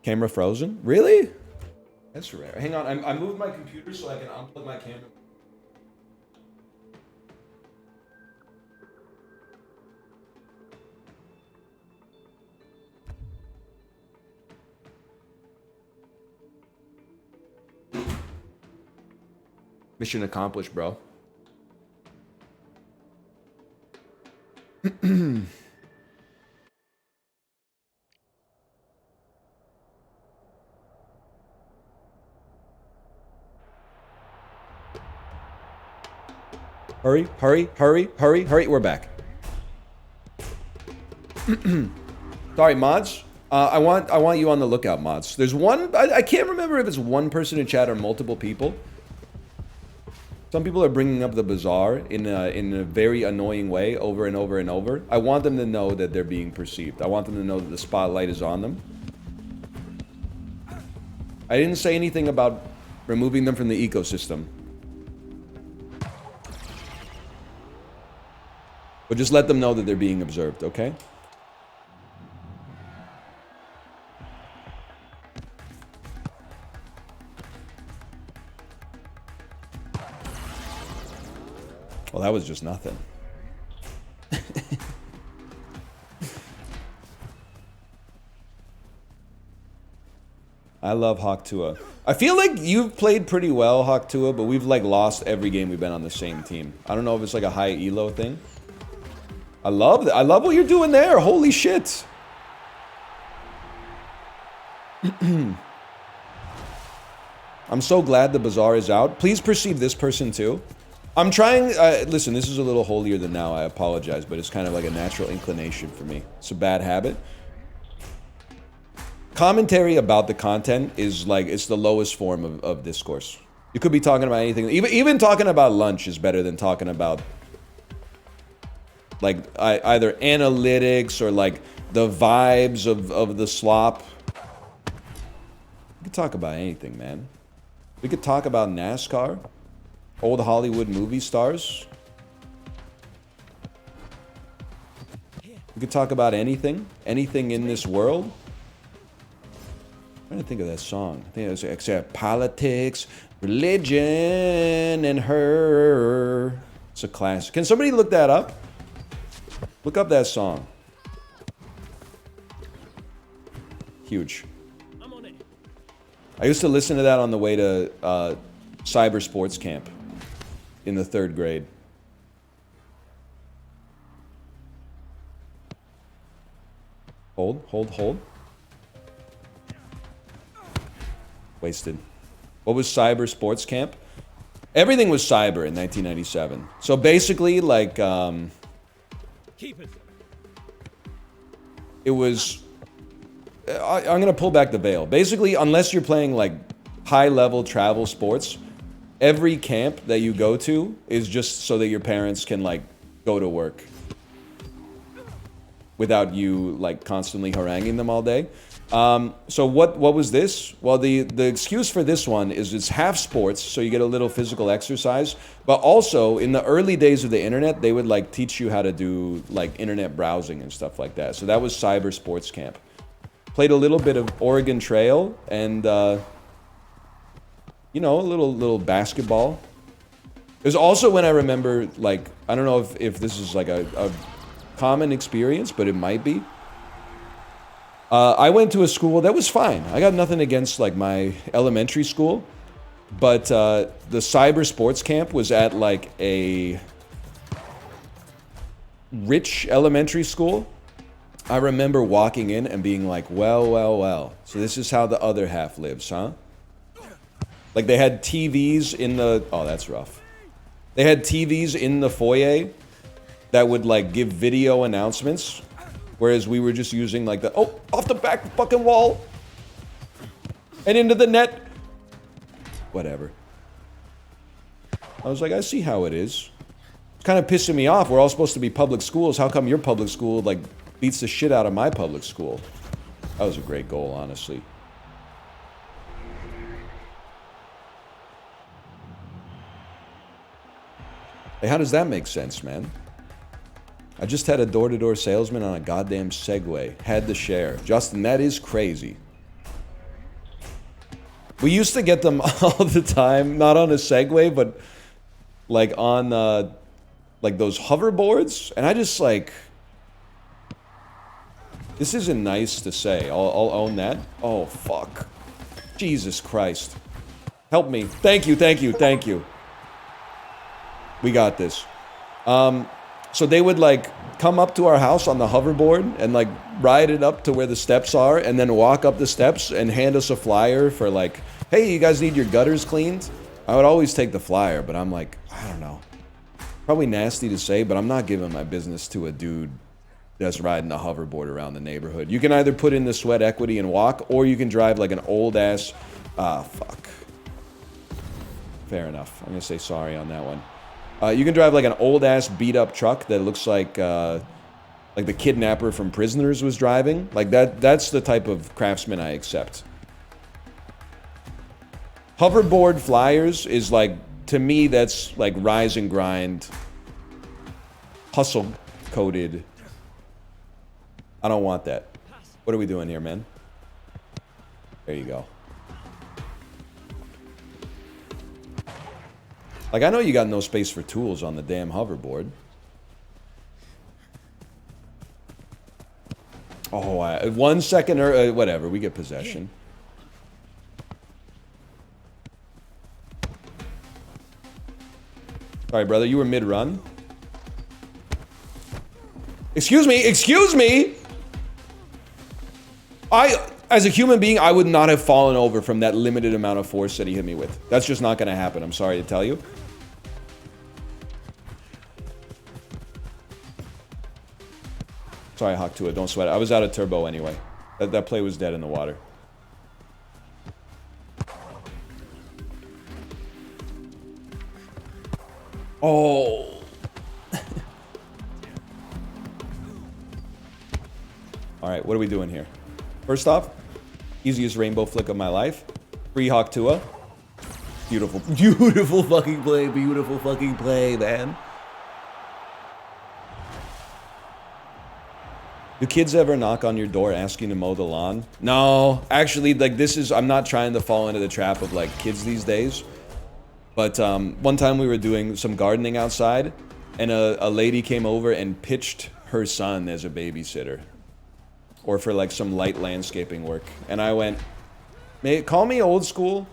Camera frozen? Really? That's rare. Hang on, I moved my computer so I can unplug my camera. Mission accomplished, bro. Hurry, hurry, hurry, hurry, hurry. We're back. Sorry, mods. I want you on the lookout, mods. There's one. I can't remember if it's one person in chat or multiple people. Some people are bringing up the bazaar in a very annoying way over and over and over. I want them to know that they're being perceived. I want them to know that the spotlight is on them. I didn't say anything about removing them from the ecosystem. But just let them know that they're being observed, okay? Well, that was just nothing. I love Hawktua. I feel like you've played pretty well, Hawktua, but we've like lost every game we've been on the same team. I don't know if it's like a high elo thing. I love that. I love what you're doing there. Holy shit. I'm so glad the bazaar is out. Please perceive this person too. I'm trying, listen, this is a little holier than thou, I apologize, but it's kind of like a natural inclination for me. It's a bad habit. Commentary about the content is like, it's the lowest form of discourse. You could be talking about anything. Even talking about lunch is better than talking about like either analytics or like the vibes of the slop. We could talk about anything, man. We could talk about NASCAR. Old Hollywood movie stars. We could talk about anything. Anything in this world. I'm trying to think of that song. I think it was except politics, religion, and her. It's a classic. Can somebody look that up? Look up that song. Huge. I used to listen to that on the way to cyber sports camp in the 3rd grade. Hold, hold, hold. Wasted. What was cyber sports camp? Everything was cyber in 1997. So basically, like, it was... I'm gonna pull back the veil. Basically, unless you're playing, like, high-level travel sports, every camp that you go to is just so that your parents can, like, go to work without you, like, constantly haranguing them all day. So what was this? Well, the excuse for this one is it's half sports, so you get a little physical exercise, but also in the early days of the internet, they would like teach you how to do like internet browsing and stuff like that. So that was cyber sports camp. Played a little bit of Oregon Trail and you know, a little basketball. It was also when I remember, like, I don't know if this is like a common experience, but it might be. I went to a school that was fine. I got nothing against like my elementary school, but the cyber sports camp was at like a rich elementary school. I remember walking in and being like, well, well, well. So this is how the other half lives, huh? Like they had TVs in the... Oh, that's rough. They had TVs in the foyer that would like give video announcements. Whereas we were just using like the, oh, off the back fucking wall. And into the net. Whatever. I was like, I see how it is. It's kind of pissing me off. We're all supposed to be public schools. How come your public school like beats the shit out of my public school? That was a great goal, honestly. Hey, how does that make sense, man? I just had a door-to-door salesman on a goddamn Segway. Had to share. Justin, that is crazy. We used to get them all the time, not on a Segway, but like on like those hoverboards, and I just like, this isn't nice to say. I'll own that. Oh fuck, Jesus Christ, help me! Thank you, thank you, thank you. We got this. So they would like come up to our house on the hoverboard and like ride it up to where the steps are and then walk up the steps and hand us a flyer for like, hey, you guys need your gutters cleaned? I would always take the flyer, but I'm like, I don't know. Probably nasty to say, but I'm not giving my business to a dude that's riding a hoverboard around the neighborhood. You can either put in the sweat equity and walk, or you can drive like an old ass, fuck. Fair enough. I'm gonna say sorry on that one. You can drive like an old-ass beat-up truck that looks like the kidnapper from Prisoners was driving. Like that's the type of craftsman I accept. Hoverboard flyers is like, to me, that's like rise and grind, hustle-coded. I don't want that. What are we doing here, man? There you go. Like, I know you got no space for tools on the damn hoverboard. Oh, 1 second or whatever, we get possession. Sorry, brother, you were mid-run. Excuse me, excuse me! As a human being, I would not have fallen over from that limited amount of force that he hit me with. That's just not gonna happen, I'm sorry to tell you. Sorry, Hawk Tua, don't sweat it. I was out of turbo anyway. That play was dead in the water. Oh. Alright, what are we doing here? First off, easiest rainbow flick of my life. Free Hawk Tua. Beautiful. Beautiful fucking play. Beautiful fucking play, man. Do kids ever knock on your door asking to mow the lawn? No, actually, like this is, I'm not trying to fall into the trap of like kids these days. But one time we were doing some gardening outside and a lady came over and pitched her son as a babysitter. Or for like some light landscaping work. And I went, call me old school.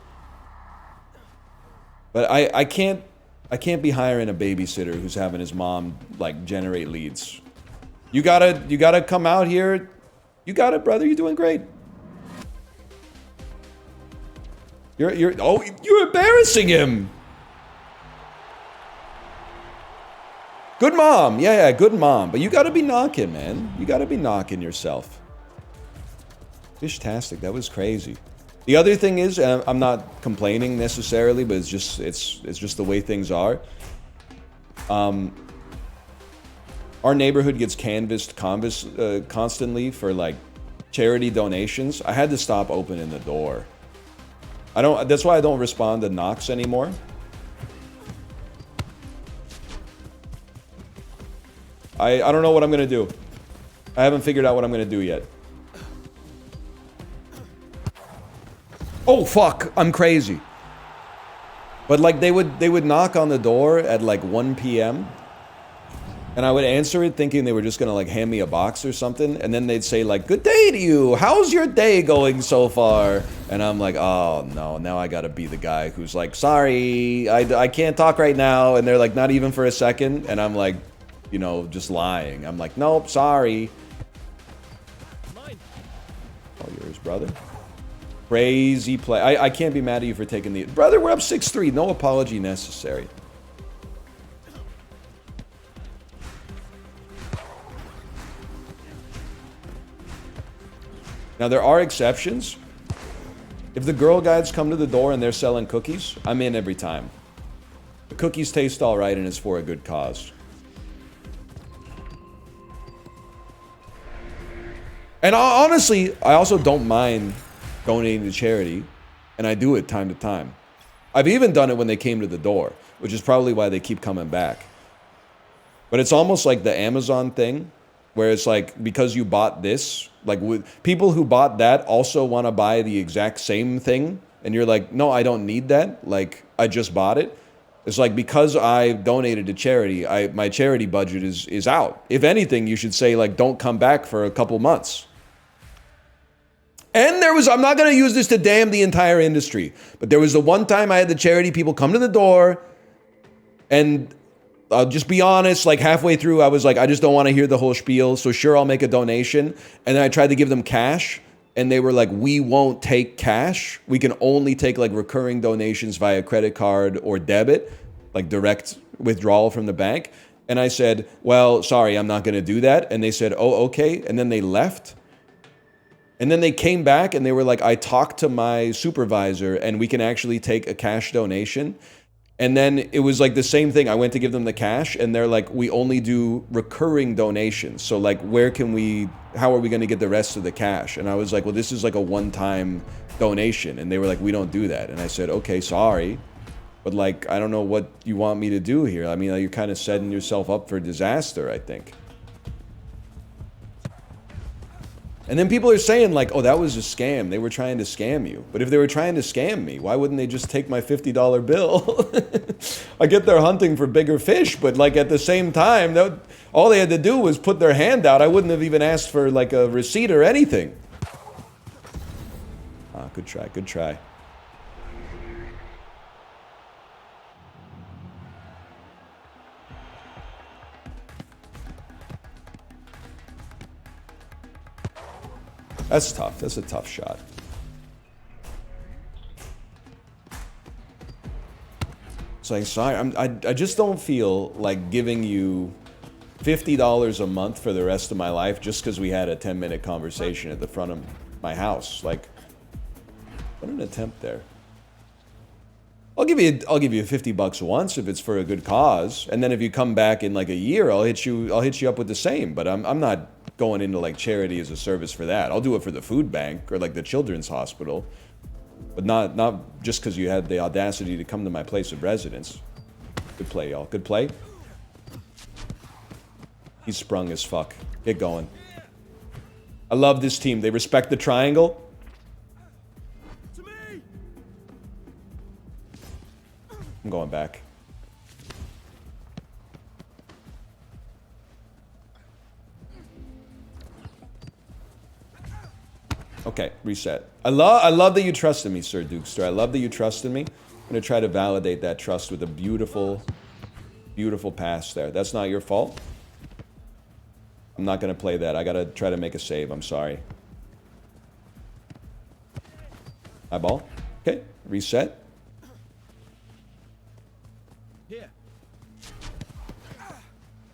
But I can't be hiring a babysitter who's having his mom like generate leads. You gotta come out here. You got it, brother. You're doing great. You're embarrassing him. Good mom. Yeah, good mom. But you gotta be knocking, man. You gotta be knocking yourself. Fishtastic. That was crazy. The other thing is, I'm not complaining necessarily, but it's just the way things are. Our neighborhood gets canvassed constantly for like charity donations. I had to stop opening the door. That's why I don't respond to knocks anymore. I don't know what I'm gonna do. I haven't figured out what I'm gonna do yet. Oh fuck, I'm crazy. But like they would knock on the door at like 1 p.m. and I would answer it thinking they were just gonna like hand me a box or something, and then they'd say like, "Good day to you. How's your day going so far?" And I'm like, "Oh no, now I gotta be the guy who's like, sorry, I can't talk right now," and they're like, "Not even for a second," and I'm like, you know, just lying. I'm like, "Nope, sorry." All yours, brother. Crazy play. I can't be mad at you for taking the... Brother, we're up 6-3. No apology necessary. Now, there are exceptions. If the Girl Guides come to the door and they're selling cookies, I'm in every time. The cookies taste all right and it's for a good cause. And honestly, I also don't mind donating to charity, and I do it time to time. I've even done it when they came to the door, which is probably why they keep coming back. But it's almost like the Amazon thing, where it's like, because you bought this, like people who bought that also want to buy the exact same thing, and you're like, no, I don't need that. Like, I just bought it. It's like, because I donated to charity, my charity budget is out. If anything, you should say, like, don't come back for a couple months. And I'm not going to use this to damn the entire industry, but there was the one time I had the charity people come to the door, and I'll just be honest, like halfway through, I was like, I just don't want to hear the whole spiel, so sure, I'll make a donation. And then I tried to give them cash, and they were like, we won't take cash. We can only take like recurring donations via credit card or debit, like direct withdrawal from the bank. And I said, well, sorry, I'm not going to do that. And they said, oh, okay. And then they left. And then they came back and they were like, I talked to my supervisor and we can actually take a cash donation. And then it was like the same thing. I went to give them the cash and they're like, we only do recurring donations. So like, how are we going to get the rest of the cash? And I was like, well, this is like a one-time donation. And they were like, we don't do that. And I said, okay, sorry. But like, I don't know what you want me to do here. I mean, you're kind of setting yourself up for disaster, I think. And then people are saying like, oh, that was a scam. They were trying to scam you. But if they were trying to scam me, why wouldn't they just take my $50 bill? I get they're hunting for bigger fish, but like at the same time, all they had to do was put their hand out. I wouldn't have even asked for like a receipt or anything. Ah, good try, good try. That's tough. That's a tough shot. It's like, sorry, I just don't feel like giving you $50 a month for the rest of my life just because we had a 10-minute conversation at the front of my house. Like, what an attempt there. I'll give you $50 once if it's for a good cause, and then if you come back in like a year, I'll hit you up with the same. But I'm not going into like charity as a service for that. I'll do it for the food bank or like the children's hospital, but not just because you had the audacity to come to my place of residence. Good play, y'all. Good play. He's sprung as fuck. Get going. I love this team. They respect the triangle. I'm going back. Okay, reset. I love that you trusted me, Sir Dukester. I love that you trusted me. I'm going to try to validate that trust with a beautiful, beautiful pass there. That's not your fault. I'm not going to play that. I got to try to make a save. I'm sorry. High ball. Okay, reset.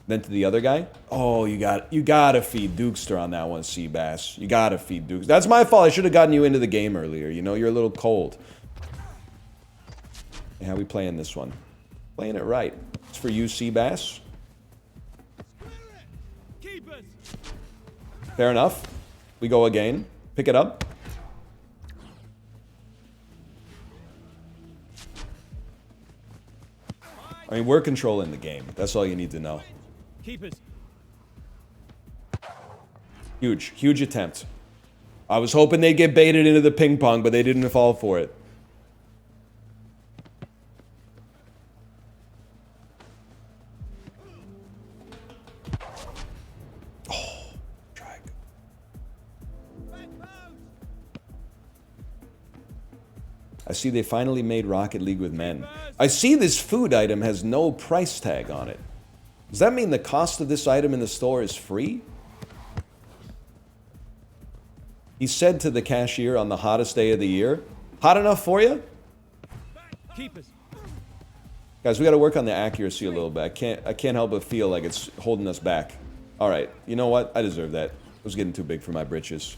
Then to the other guy. Oh, you gotta feed Dukester on that one, Seabass. You gotta feed Dukester. That's my fault. I should have gotten you into the game earlier. You know, you're a little cold. Hey, how we playing this one? Playing it right. It's for you, Seabass. Fair enough. We go again. Pick it up. I mean, we're controlling the game. That's all you need to know. Keepers. Huge attempt. I was hoping they'd get baited into the ping pong, but they didn't fall for it. Oh, drag. I see they finally made Rocket League with men. I see this food item has no price tag on it. Does that mean the cost of this item in the store is free? He said to the cashier on the hottest day of the year, hot enough for you? Guys, we got to work on the accuracy a little bit. I can't help but feel like it's holding us back. All right, you know what? I deserve that. It was getting too big for my britches.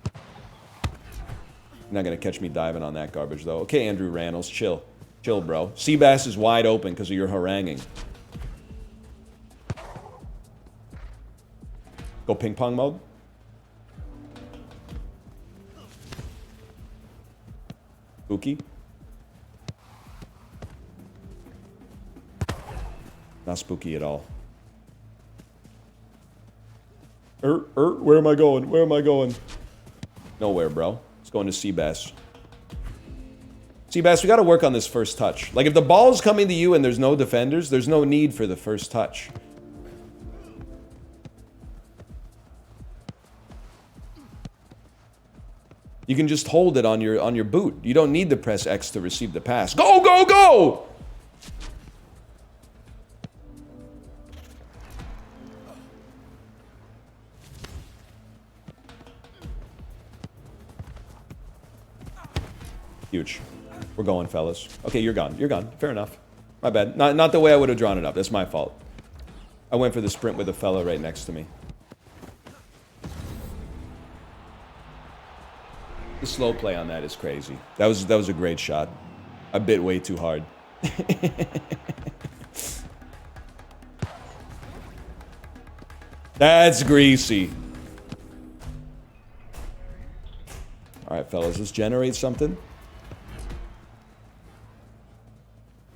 You're not going to catch me diving on that garbage, though. Okay, Andrew Rannells, chill. Chill, bro. Seabass is wide open because of your haranguing. Go ping pong mode. Spooky. Not spooky at all. Where am I going? Where am I going? Nowhere, bro. It's going to Seabass. Seabass, we got to work on this first touch. Like, if the ball's coming to you and there's no defenders, there's no need for the first touch. You can just hold it on your boot. You don't need to press X to receive the pass. Go, go, go! Huge. We're going, fellas. Okay, you're gone. You're gone. Fair enough. My bad. Not the way I would have drawn it up. That's my fault. I went for the sprint with a fella right next to me. The slow play on that is crazy. That was a great shot. I bit way too hard. That's greasy. All right, fellas, let's generate something.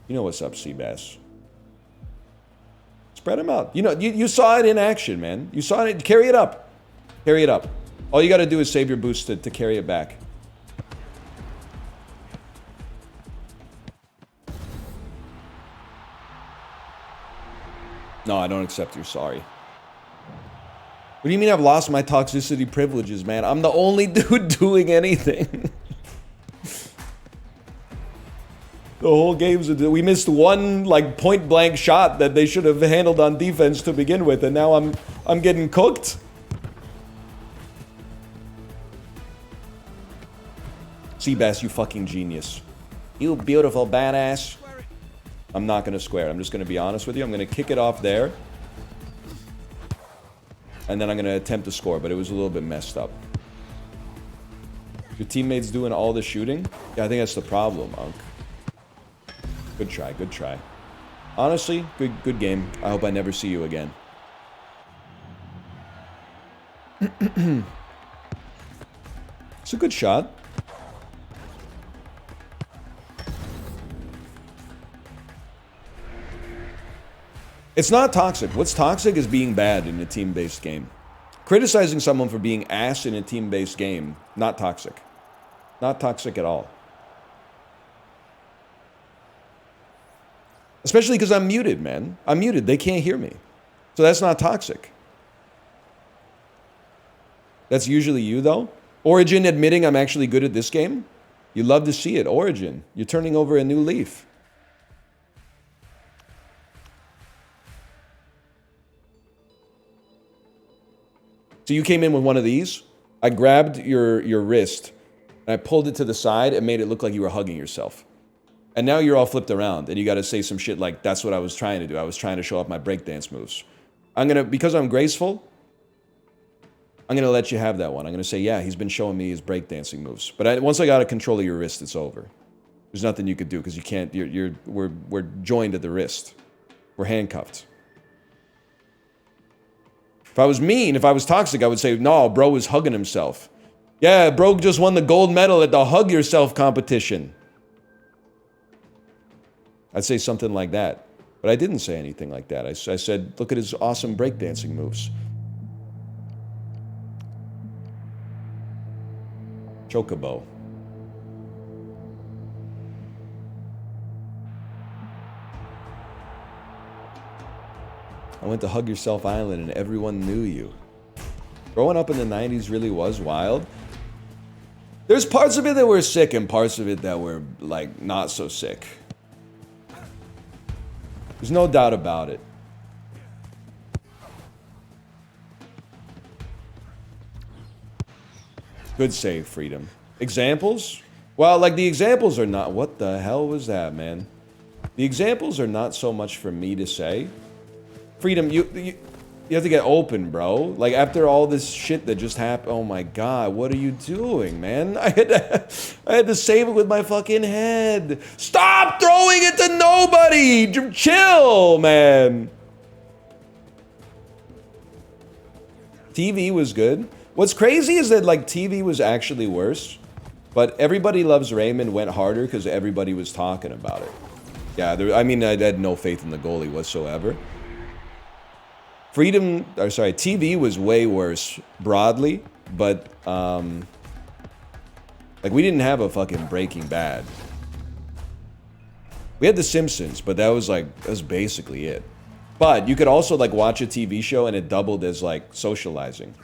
You know what's up, Seabass. Spread them out. You know, you saw it in action, man. You saw it. Carry it up. Carry it up. All you got to do is save your boost to carry it back. No, I don't accept your sorry. What do you mean I've lost my toxicity privileges, man? I'm the only dude doing anything. The whole game's we missed one like point blank shot that they should have handled on defense to begin with, and now I'm getting cooked. Seabass, you fucking genius. You beautiful badass. I'm not gonna square. I'm just gonna be honest with you. I'm gonna kick it off there. And then I'm gonna attempt to score, but it was a little bit messed up. Your teammates doing all the shooting? Yeah, I think that's the problem, Unc. Good try, good try. Honestly, good game. I hope I never see you again. It's a good shot. It's not toxic. What's toxic is being bad in a team-based game. Criticizing someone for being ass in a team-based game, not toxic. Not toxic at all. Especially because I'm muted, man. I'm muted. They can't hear me. So that's not toxic. That's usually you, though. Origin admitting I'm actually good at this game. You love to see it. Origin, you're turning over a new leaf. So you came in with one of these. I grabbed your wrist, and I pulled it to the side and made it look like you were hugging yourself. And now you're all flipped around, and you got to say some shit like, that's what I was trying to do. I was trying to show off my breakdance moves. Because I'm graceful, I'm going to let you have that one. I'm going to say, yeah, he's been showing me his breakdancing moves. But once I got a control of your wrist, it's over. There's nothing you could do, because you can't, we're joined at the wrist. We're handcuffed. If I was mean, if I was toxic, I would say, no, bro was hugging himself. Yeah, bro just won the gold medal at the Hug Yourself competition. I'd say something like that. But I didn't say anything like that. I said, look at his awesome breakdancing moves. Chocobo. I went to Hug Yourself Island and everyone knew you. Growing up in the 90s really was wild. There's parts of it that were sick and parts of it that were, like, not so sick. There's no doubt about it. Good save, Freedom. Examples? Well, like, the examples are not... What the hell was that, man? The examples are not so much for me to say. Freedom, you have to get open, bro. Like, after all this shit that just happened... Oh, my God. What are you doing, man? I had to save it with my fucking head. Stop throwing it to nobody! Chill, man. TV was good. What's crazy is that, like, TV was actually worse. But Everybody Loves Raymond went harder because everybody was talking about it. Yeah, I mean, I had no faith in the goalie whatsoever. TV was way worse broadly, but like, we didn't have a fucking Breaking Bad. We had The Simpsons, but that was basically it. But you could also like watch a TV show and it doubled as like socializing.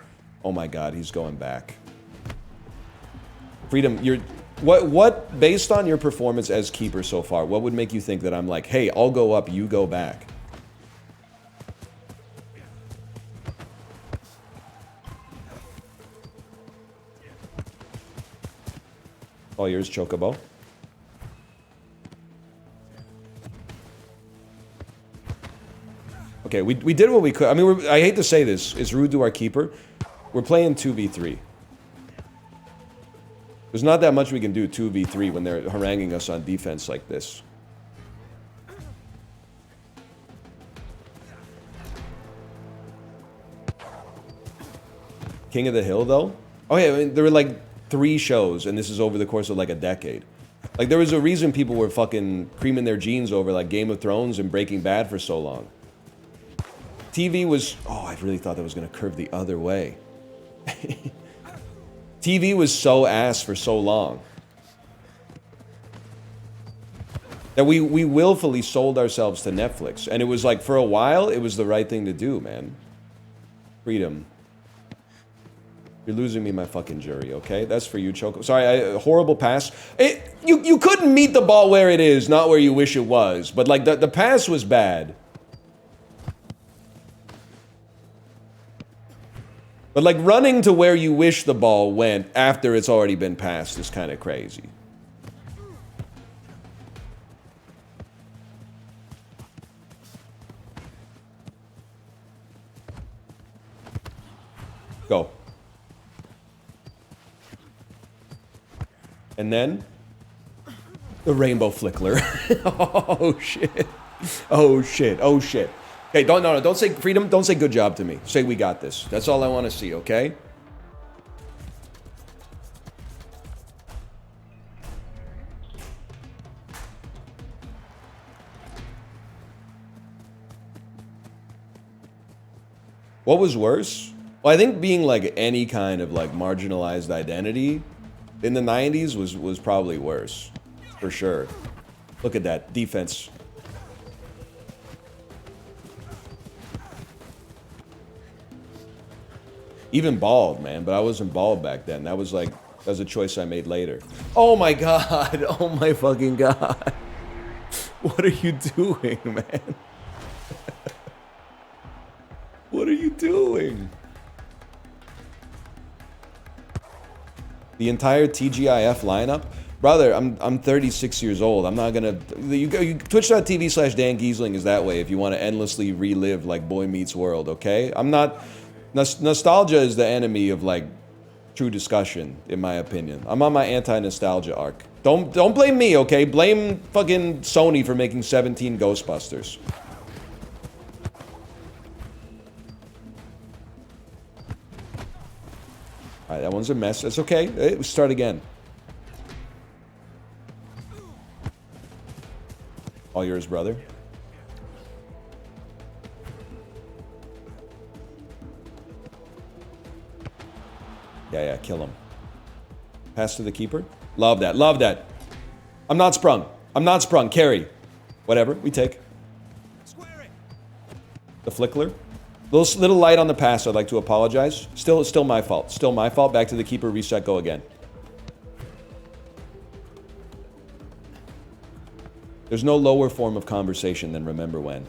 Oh my God, he's going back. Freedom, what based on your performance as keeper so far, what would make you think that I'm like, hey, I'll go up, you go back? All yours, Chocobo. Okay, we did what we could. I mean, I hate to say this. It's rude to our keeper. We're playing 2v3. There's not that much we can do 2v3 when they're haranguing us on defense like this. King of the Hill, though? Oh, yeah, I mean, there were like 3 shows, and this is over the course of like a decade. Like, there was a reason people were fucking creaming their jeans over like Game of Thrones and Breaking Bad for so long. TV was... Oh, I really thought that was going to curve the other way. TV was so ass for so long that we willfully sold ourselves to Netflix. And it was like, for a while, it was the right thing to do, man. Freedom. You're losing me my fucking jury, okay? That's for you, Choco. Sorry, horrible pass. You couldn't meet the ball where it is, not where you wish it was. But like, the pass was bad. But like running to where you wish the ball went after it's already been passed is kind of crazy. Go. And then the rainbow flickler. Oh shit. Oh shit. Oh shit. Hey, don't say freedom, don't say good job to me. Say we got this. That's all I want to see, okay? What was worse? Well, I think being like any kind of like marginalized identity in the 90s was probably worse. For sure. Look at that defense. Even bald, man, but I wasn't bald back then. That was a choice I made later. Oh my God, oh my fucking God. What are you doing, man? What are you doing? The entire TGIF lineup? Brother, I'm 36 years old. I'm not gonna... Twitch.tv/Dan Giesling is that way if you want to endlessly relive like Boy Meets World, okay? I'm not... Nostalgia is the enemy of like true discussion, in my opinion. I'm on my anti-nostalgia arc. Don't blame me, okay? Blame fucking Sony for making 17 Ghostbusters. Alright, that one's a mess. It's okay. We'll start again. All yours, brother. Yeah, kill him. Pass to the keeper. Love that, love that. I'm not sprung. I'm not sprung. Carry. Whatever, we take. The flickler. Little light on the pass, I'd like to apologize. Still my fault. Still my fault. Back to the keeper, reset, go again. There's no lower form of conversation than remember when.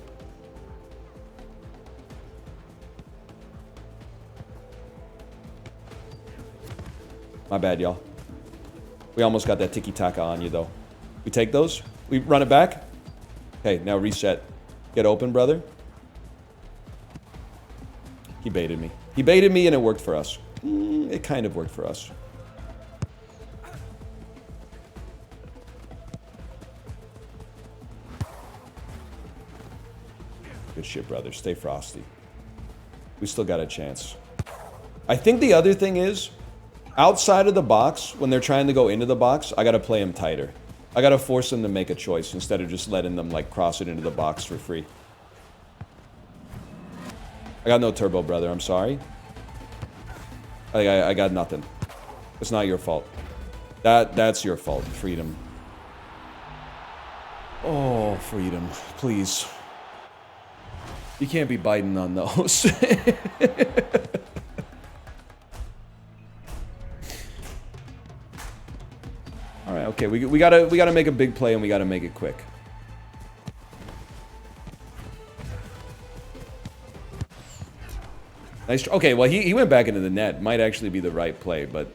My bad, y'all. We almost got that tiki-taka on you, though. We take those? We run it back? Okay, now reset. Get open, brother. He baited me. He baited me and it worked for us. It kind of worked for us. Good shit, brother. Stay frosty. We still got a chance. I think the other thing is, outside of the box, when they're trying to go into the box, I gotta play them tighter. I gotta force them to make a choice instead of just letting them like cross it into the box for free. I got no turbo, brother. I'm sorry. I got nothing. It's not your fault. That's your fault, freedom. Oh, freedom. Please. You can't be biting on those. Alright, okay. We gotta make a big play and we gotta make it quick. Nice. Okay, well, he went back into the net. Might actually be the right play, but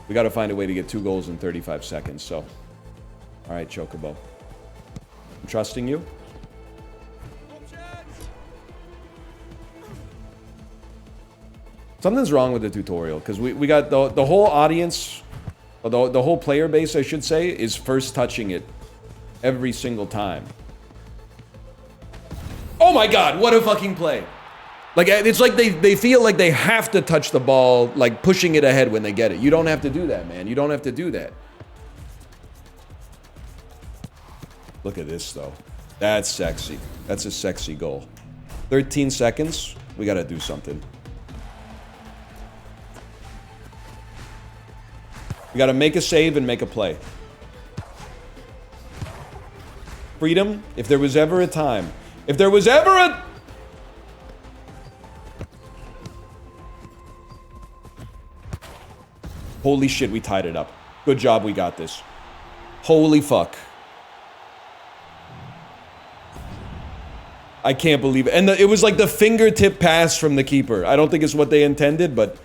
we got to find a way to get 2 goals in 35 seconds, so. All right, Chocobo. I'm trusting you. Something's wrong with the tutorial, because we got the whole audience, the whole player base, I should say, is first touching it every single time. Oh my god, what a fucking play. Like, it's like they feel like they have to touch the ball, like pushing it ahead when they get it. You don't have to do that, man. You don't have to do that. Look at this, though. That's sexy. That's a sexy goal. 13 seconds. We got to do something. We got to make a save and make a play. Freedom, if there was ever a time. If there was ever a... Holy shit, we tied it up. Good job, we got this. Holy fuck. I can't believe it. And it was like the fingertip pass from the keeper. I don't think it's what they intended, but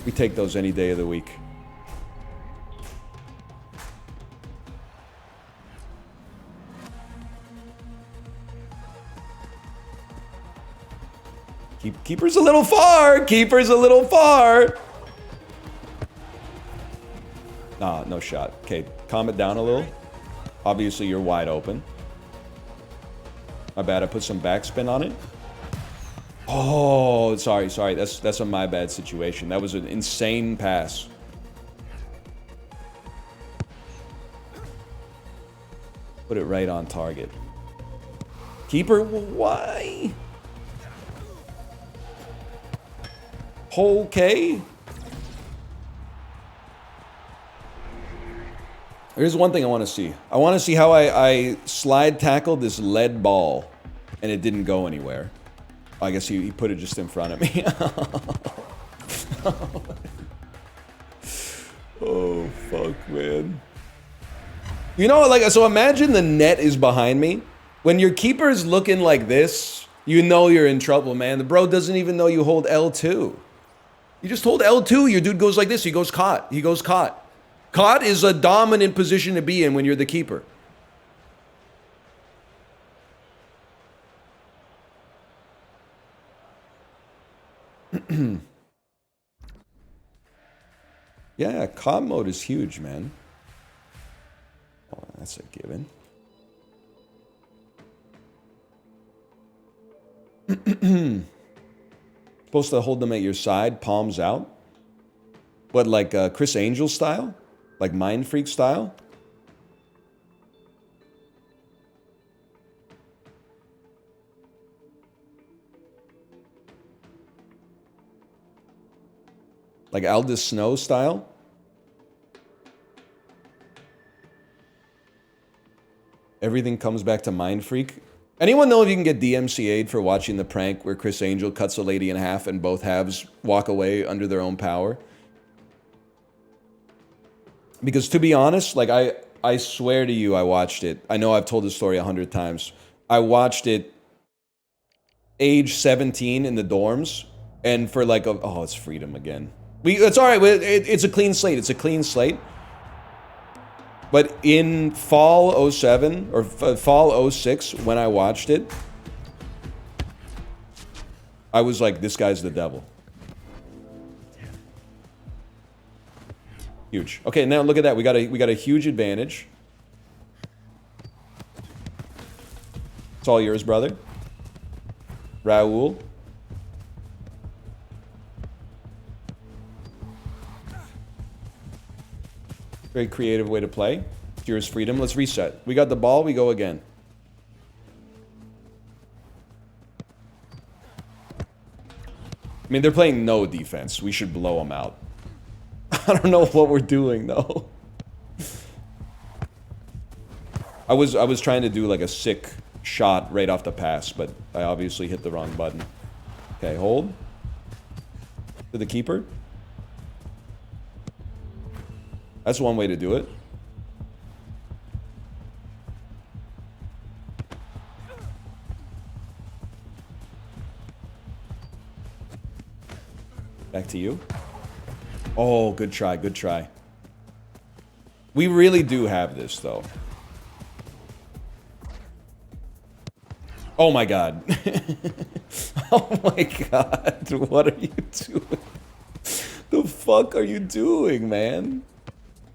we take those any day of the week. Keeper's a little far. Keeper's a little far. Nah, no shot. Okay, calm it down a little. Obviously, you're wide open. My bad, I put some backspin on it. Oh, sorry. That's a my bad situation. That was an insane pass. Put it right on target. Keeper, why? Okay. Here's one thing I want to see. I want to see how I slide tackled this lead ball and it didn't go anywhere. I guess he put it just in front of me. Oh, fuck, man. You know, like, so imagine the net is behind me. When your keeper's looking like this, you know you're in trouble, man. The bro doesn't even know you hold L2. You just hold L2, your dude goes like this. He goes caught. He goes caught. Caught is a dominant position to be in when you're the keeper. Yeah, COD mode is huge, man. Oh, that's a given. Supposed to hold them at your side, palms out. What, like Chris Angel style? Like Mind Freak style? Like Aldous Snow style? Everything comes back to Mind Freak. Anyone know if you can get DMCA'd for watching the prank where Chris Angel cuts a lady in half and both halves walk away under their own power? Because to be honest, like I swear to you, I watched it. I know I've told this story 100 times. I watched it age 17 in the dorms, and for like oh, it's freedom again. It's all right. It's a clean slate. It's a clean slate. But in fall 07 or fall 06, when I watched it, I was like, this guy's the devil. Huge. Okay, now look at that. We got a huge advantage. It's all yours, brother. Raul. Very creative way to play. It's yours, freedom. Let's reset. We got the ball. We go again. I mean, they're playing no defense. We should blow them out. I don't know what we're doing, though. I was trying to do like a sick shot right off the pass, but I obviously hit the wrong button. Okay, hold. To the keeper. That's one way to do it. Back to you. Oh, good try, good try. We really do have this, though. Oh my god. Oh my god. What are you doing? The fuck are you doing, man?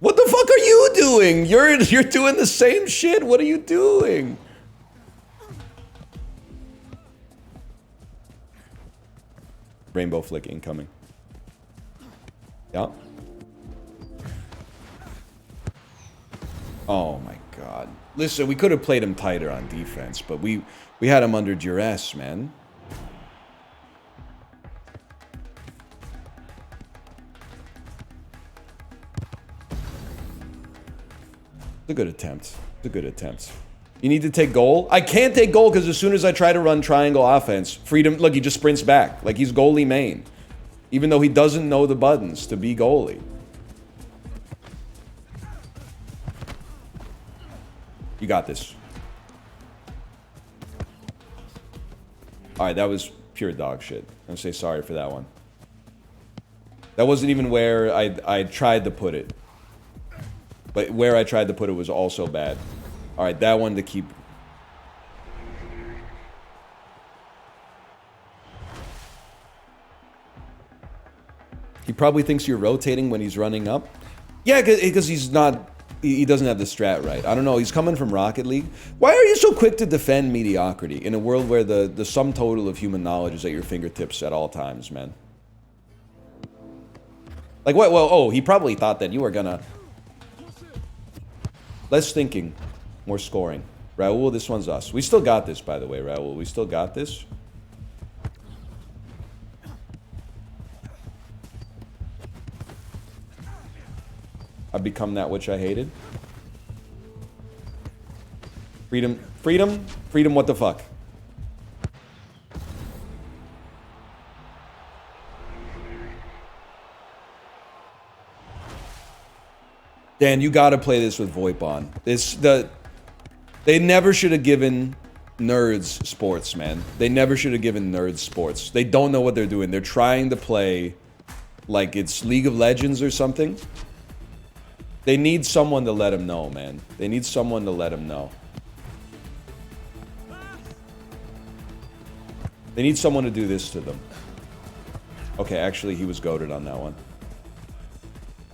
What the fuck are you doing? You're doing the same shit. What are you doing? Rainbow flick incoming. Yeah. Oh my god. Listen, we could have played him tighter on defense, but we had him under duress, man. It's a good attempt. It's a good attempt. You need to take goal? I can't take goal because as soon as I try to run triangle offense, Freedom, look, he just sprints back. Like he's goalie main. Even though he doesn't know the buttons to be goalie. You got this. Alright, that was pure dog shit. I'm gonna say sorry for that one. That wasn't even where I tried to put it. But where I tried to put it was also bad. Alright, that one to keep. He probably thinks you're rotating when he's running up. Yeah, because he's not... He doesn't have the strat right. I don't know. He's coming from Rocket League. Why are you so quick to defend mediocrity in a world where the sum total of human knowledge is at your fingertips at all times, man? Like, what? Well, oh, he probably thought that you were gonna... Less thinking, more scoring. Raul, this one's us. We still got this, by the way, Raul. We still got this. I've become that which I hated. Freedom, freedom, freedom, what the fuck? Dan, you gotta play this with VoIP on. They never should have given nerds sports, man. They never should have given nerds sports. They don't know what they're doing. They're trying to play like it's League of Legends or something. They need someone to let them know, man. They need someone to let them know. They need someone to do this to them. Okay, actually, he was goated on that one.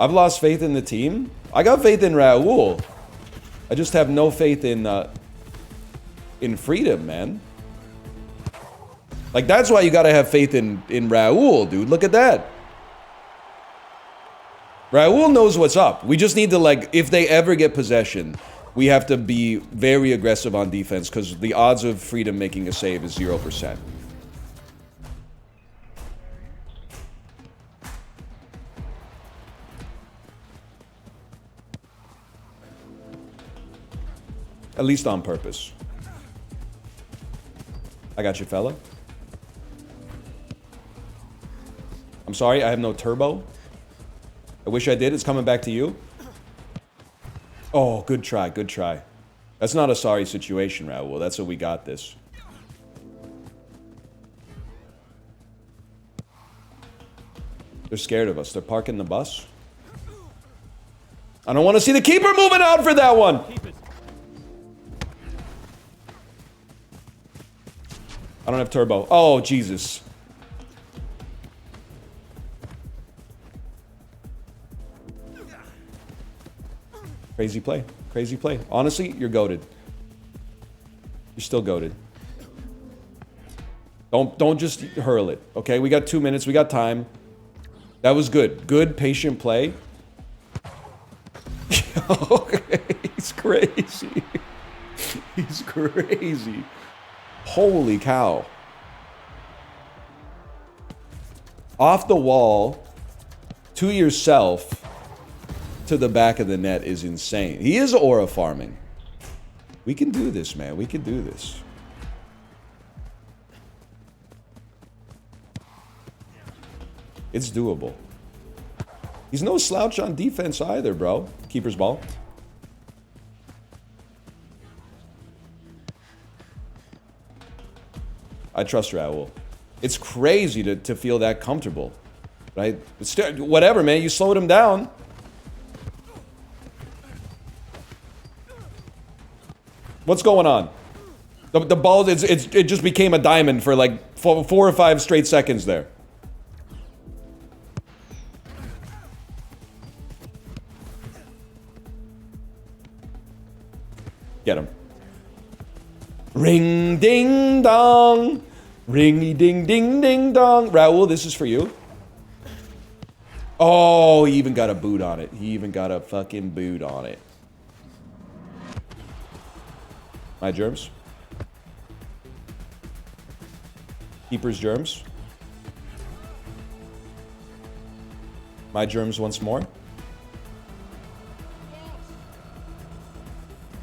I've lost faith in the team. I got faith in Raul. I just have no faith in Freedom, man. Like, that's why you gotta have faith in Raul, dude. Look at that. Raul knows what's up. We just need to, like, if they ever get possession, we have to be very aggressive on defense because the odds of Freedom making a save is 0%. At least on purpose. I got you, fella. I'm sorry, I have no turbo. I wish I did. It's coming back to you. Oh, good try, good try. That's not a sorry situation, Raul. That's what we got this. They're scared of us. They're parking the bus. I don't want to see the keeper moving out for that one. I don't have turbo. Oh, Jesus. Crazy play. Crazy play. Honestly, you're goated. You're still goated. Don't just hurl it, okay? We got 2 minutes. We got time. That was good. Good, patient play. Okay, he's crazy. He's crazy. Holy cow. Off the wall to yourself to the back of the net is insane. He is aura farming. We can do this, man. We can do this. It's doable. He's no slouch on defense either, bro. Keeper's ball. I trust Raul. It's crazy to feel that comfortable, right? Whatever, man. You slowed him down. What's going on? The ball, it just became a diamond for like 4 or 5 straight seconds there. Get him. Ring ding dong. Ringy ding ding ding dong. Raul, this is for you. Oh, he even got a boot on it. He even got a fucking boot on it. My germs. Keeper's germs. My germs once more.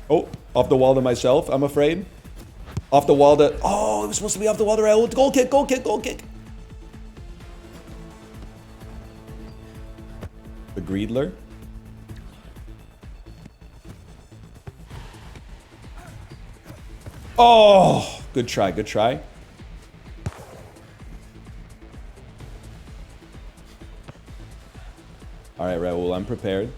Oh, off the wall to myself, I'm afraid. Off the wall to... Oh, it was supposed to be off the wall to Raul. Goal kick, goal kick, goal kick. The Greedler. Oh, good try, good try. All right, Raul, I'm prepared.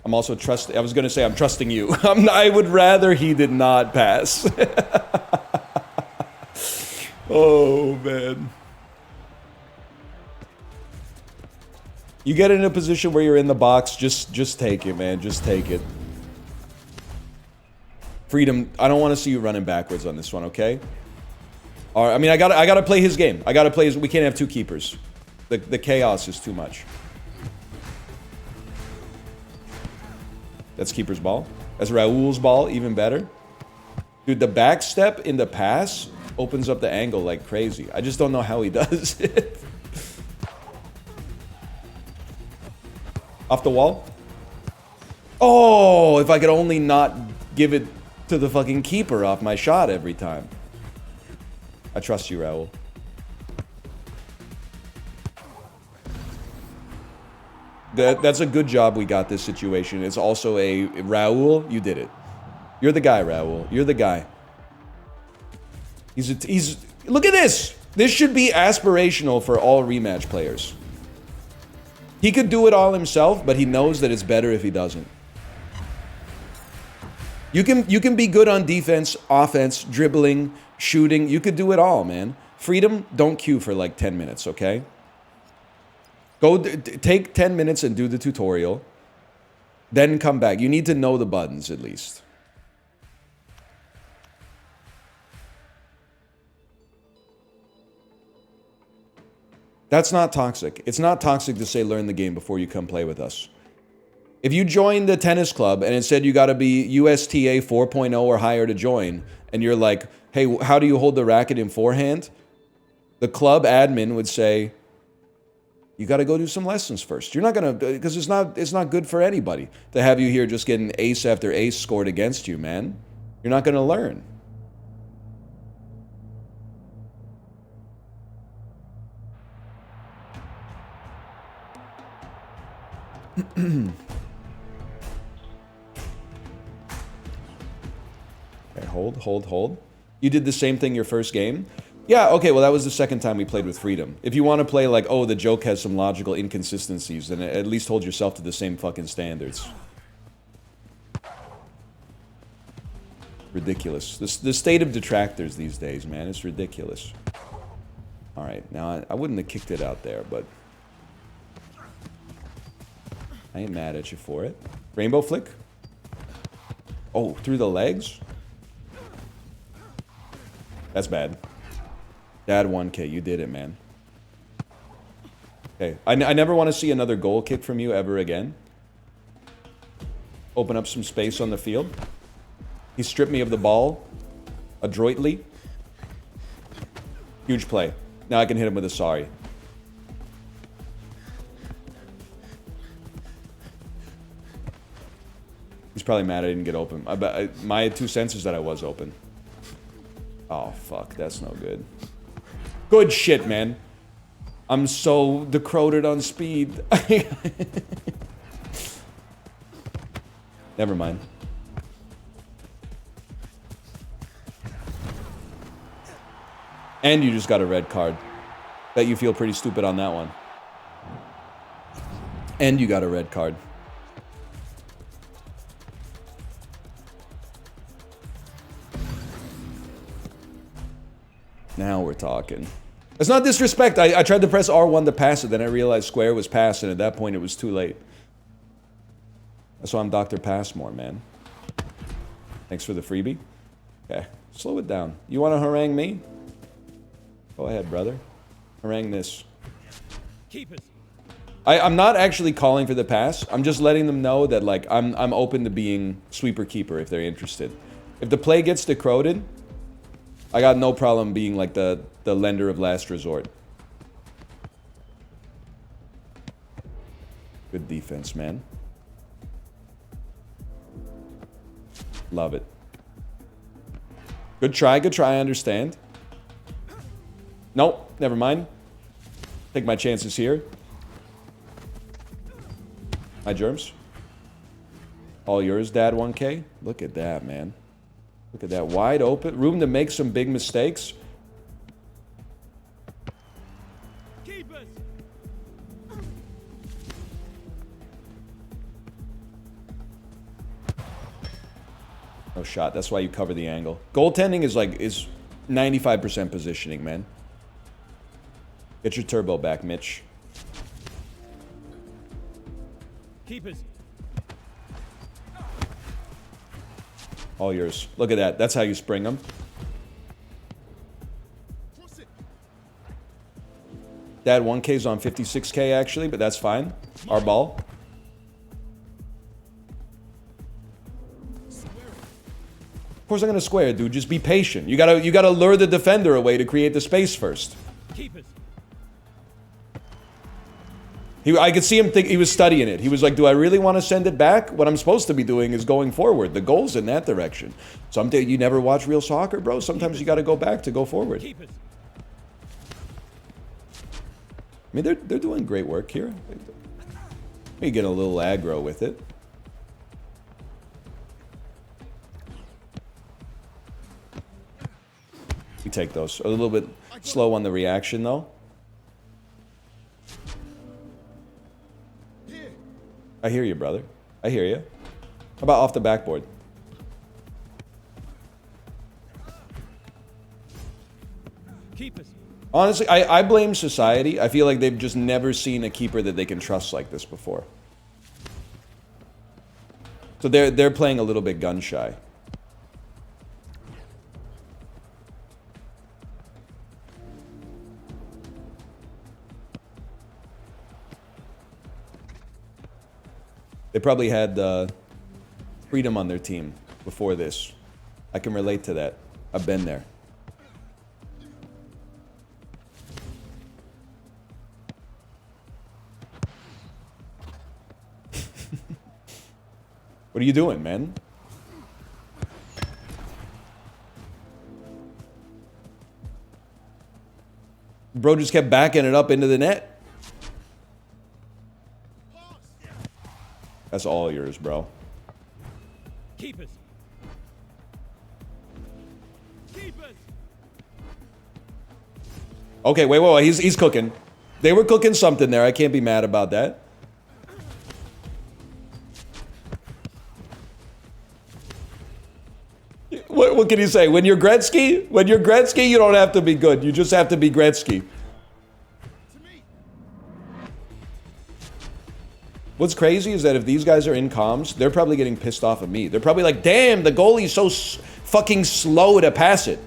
I'm also I was going to say I'm trusting you. I would rather he did not pass. Oh, man. You get in a position where you're in the box, just take it, man. Just take it. Freedom, I don't want to see you running backwards on this one, okay? All right, I mean, I gotta play his game. I gotta play his... We can't have 2 keepers. The chaos is too much. That's keeper's ball. That's Raul's ball, even better. Dude, the back step in the pass opens up the angle like crazy. I just don't know how he does it. Off the wall. Oh, if I could only not give it to the fucking keeper off my shot every time. I trust you, Raul. That's a good job we got this situation. It's also a... Raul, you did it. You're the guy, Raul. You're the guy. He's... Look at this! This should be aspirational for all rematch players. He could do it all himself, but he knows that it's better if he doesn't. You can be good on defense, offense, dribbling, shooting. You could do it all, man. Freedom, don't queue for like 10 minutes, okay? Go take 10 minutes and do the tutorial. Then come back. You need to know the buttons at least. That's not toxic. It's not toxic to say learn the game before you come play with us. If you join the tennis club and it said you got to be USTA 4.0 or higher to join, and you're like, hey, how do you hold the racket in forehand? The club admin would say, you got to go do some lessons first. You're not going to, because it's not good for anybody to have you here just getting ace after ace scored against you, man. You're not going to learn. Okay, hold. You did the same thing your first game? Yeah, okay, well that was the second time we played with Freedom. If you want to play like, oh, the joke has some logical inconsistencies, then at least hold yourself to the same fucking standards. Ridiculous. The state of detractors these days, man, it's ridiculous. Alright, now I wouldn't have kicked it out there, but... I ain't mad at you for it. Rainbow flick? Oh, through the legs? That's bad. Dad 1K, you did it, man. Okay, I never want to see another goal kick from you ever again. Open up some space on the field. He stripped me of the ball adroitly. Huge play. Now I can hit him with a sorry. He's probably mad I didn't get open. My 2 cents is that I was open. Oh, fuck. That's no good. Good shit, man. I'm so decroded on speed. Never mind. And you just got a red card. Bet you feel pretty stupid on that one. And you got a red card. Now we're talking. It's not disrespect. I tried to press R1 to pass it, then I realized square was passed, and at that point it was too late. That's why I'm Dr. Passmore, man. Thanks for the freebie. Okay, slow it down. You want to harangue me? Go ahead, brother. Harangue this. Keep it. I'm not actually calling for the pass. I'm just letting them know that, like, I'm open to being sweeper keeper if they're interested. If the play gets decroded, I got no problem being like the lender of last resort. Good defense, man. Love it. Good try, I understand. Nope, never mind. Take my chances here. Hi, Germs. All yours, Dad 1K. Look at that, man. Look at that. Wide open. Room to make some big mistakes. Keep it. No shot. That's why you cover the angle. Goaltending is 95% positioning, man. Get your turbo back, Mitch. Keep it. All yours. Look at that. That's how you spring them. Dad 1K's on 56K actually, but that's fine. Our ball. Of course I'm gonna square, dude. Just be patient. You gotta lure the defender away to create the space first. Keep it. I could see him think he was studying it. He was like, do I really want to send it back? What I'm supposed to be doing is going forward. The goal's in that direction. Sometimes you never watch real soccer, bro. Sometimes you got to go back to go forward. Keep it. I mean, they're doing great work here. You get a little aggro with it. You take those. A little bit slow on the reaction, though. I hear you, brother. I hear you. How about off the backboard? Keep it. Honestly, I blame society. I feel like they've just never seen a keeper that they can trust like this before. So they're playing a little bit gun shy. They probably had freedom on their team before this. I can relate to that. I've been there. What are you doing, man? Bro just kept backing it up into the net. That's all yours, bro. Keep it. Keep it. Okay, wait. He's cooking. They were cooking something there. I can't be mad about that. What can you say? When you're Gretzky, you don't have to be good. You just have to be Gretzky. What's crazy is that if these guys are in comms, they're probably getting pissed off at me. They're probably like, damn, the goalie's so fucking slow to pass it.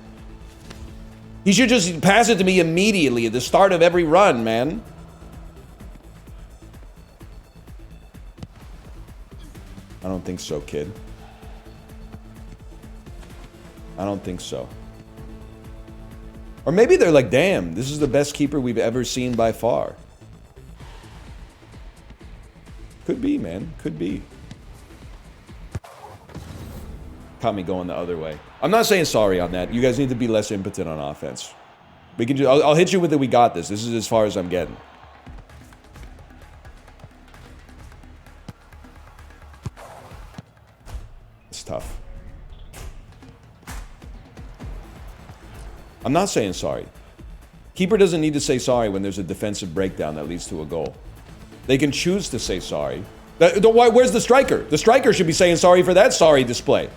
He should just pass it to me immediately at the start of every run, man. I don't think so, kid. I don't think so. Or maybe they're like, damn, this is the best keeper we've ever seen by far. Could be, man. Could be. Caught me going the other way. I'm not saying sorry on that. You guys need to be less impotent on offense. We can. I'll hit you with it. We got this. This is as far as I'm getting. It's tough. I'm not saying sorry. Keeper doesn't need to say sorry when there's a defensive breakdown that leads to a goal. They can choose to say sorry. Where's the striker? The striker should be saying sorry for that sorry display.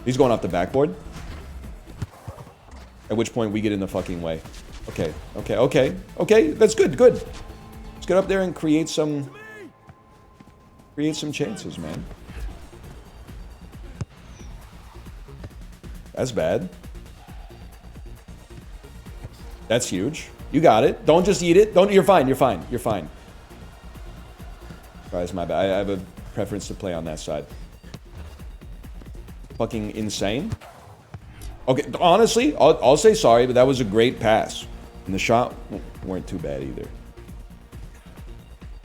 He's going off the backboard. At which point we get in the fucking way. Okay, okay, okay, okay. That's good, good. Let's get up there and create some chances, man. That's bad. That's huge. You got it. Don't just eat it. Don't. You're fine. You're fine. You're fine. Sorry, it's my bad. I have a preference to play on that side. Fucking insane. Okay, honestly, I'll say sorry, but that was a great pass. And the shot weren't too bad either.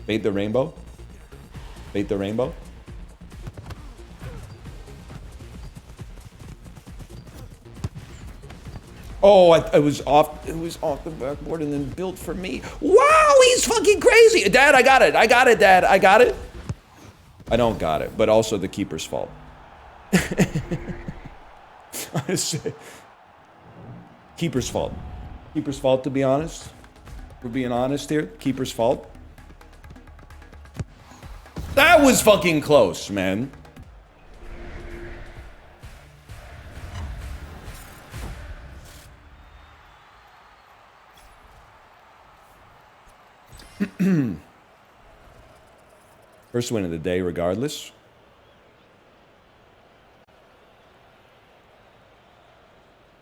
Bait the rainbow. Bait the rainbow. Oh, it was off the backboard and then built for me. Wow, he's fucking crazy. Dad, I got it. I got it, Dad. I got it. I don't got it, but also the keeper's fault. Keeper's fault. Keeper's fault, to be honest. We're being honest here. Keeper's fault. That was fucking close, man. First win of the day, regardless.